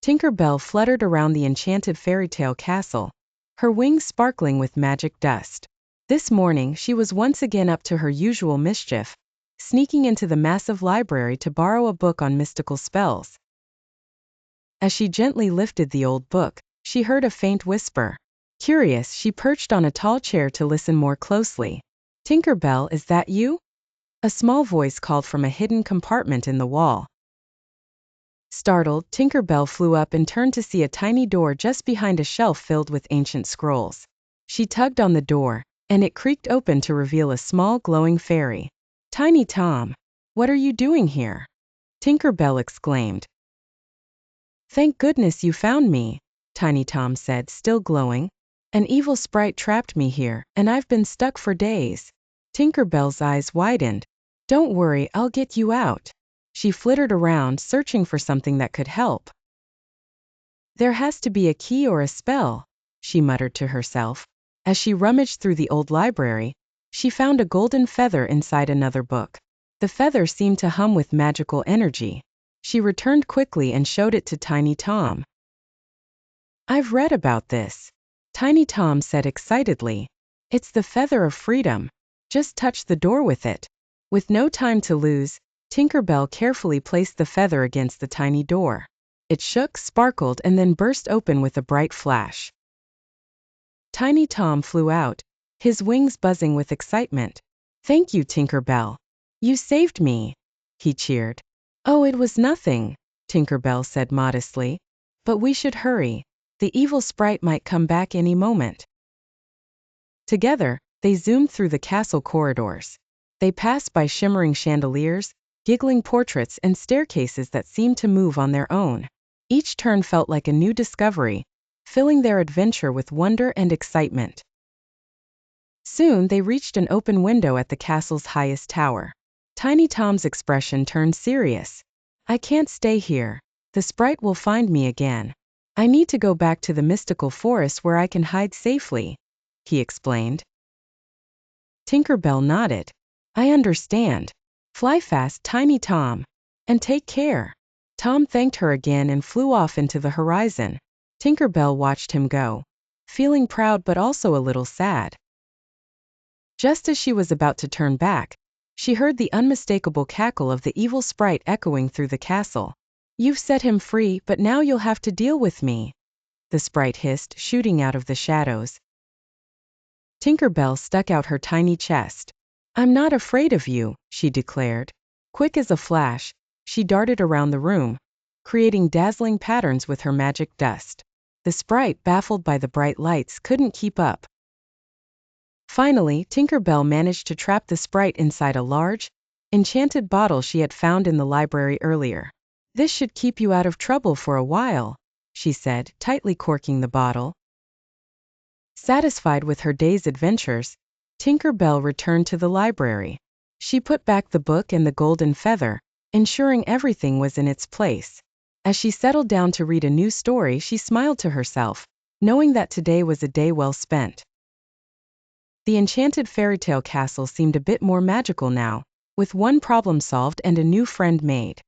Tinker Bell fluttered around the Enchanted Fairy-tale Castle, her wings sparkling with magic dust. This morning she was once again up to her usual mischief, sneaking into the massive library to borrow a book on mystical spells. As she gently lifted the old book, she heard a faint whisper. Curious, she perched on a tall chair to listen more closely. "Tinker Bell, is that you?" A small voice called from a hidden compartment in the wall. Startled, Tinker Bell flew up and turned to see a tiny door just behind a shelf filled with ancient scrolls. She tugged on the door, and it creaked open to reveal a small glowing fairy. "Tiny Tom, what are you doing here?" Tinker Bell exclaimed. "Thank goodness you found me," Tiny Tom said, still glowing. "An evil sprite trapped me here, and I've been stuck for days." Tinker Bell's eyes widened. "Don't worry, I'll get you out." She flittered around, searching for something that could help. "There has to be a key or a spell," she muttered to herself. As she rummaged through the old library, she found a golden feather inside another book. The feather seemed to hum with magical energy. She returned quickly and showed it to Tiny Tom. "I've read about this," Tiny Tom said excitedly. "It's the feather of freedom. Just touch the door with it." With no time to lose, Tinker Bell carefully placed the feather against the tiny door. It shook, sparkled, and then burst open with a bright flash. Tiny Tom flew out, his wings buzzing with excitement. "Thank you, Tinker Bell. You saved me," he cheered. "Oh, it was nothing," Tinker Bell said modestly. "But we should hurry. The evil sprite might come back any moment." Together, they zoomed through the castle corridors. They passed by shimmering chandeliers, giggling portraits, and staircases that seemed to move on their own. Each turn felt like a new discovery, filling their adventure with wonder and excitement. Soon they reached an open window at the castle's highest tower. Tiny Tom's expression turned serious. "I can't stay here. The sprite will find me again. I need to go back to the mystical forest where I can hide safely," he explained. Tinker Bell nodded. "I understand. Fly fast, Tiny Tom. And take care." Tom thanked her again and flew off into the horizon. Tinker Bell watched him go, feeling proud but also a little sad. Just as she was about to turn back, she heard the unmistakable cackle of the evil sprite echoing through the castle. "You've set him free, but now you'll have to deal with me," the sprite hissed, shooting out of the shadows. Tinker Bell stuck out her tiny chest. "I'm not afraid of you," she declared. Quick as a flash, she darted around the room, creating dazzling patterns with her magic dust. The sprite, baffled by the bright lights, couldn't keep up. Finally, Tinker Bell managed to trap the sprite inside a large, enchanted bottle she had found in the library earlier. "This should keep you out of trouble for a while," she said, tightly corking the bottle. Satisfied with her day's adventures, Tinker Bell returned to the library. She put back the book and the golden feather, ensuring everything was in its place. As she settled down to read a new story, she smiled to herself, knowing that today was a day well spent. The Enchanted Fairy-tale Castle seemed a bit more magical now, with one problem solved and a new friend made.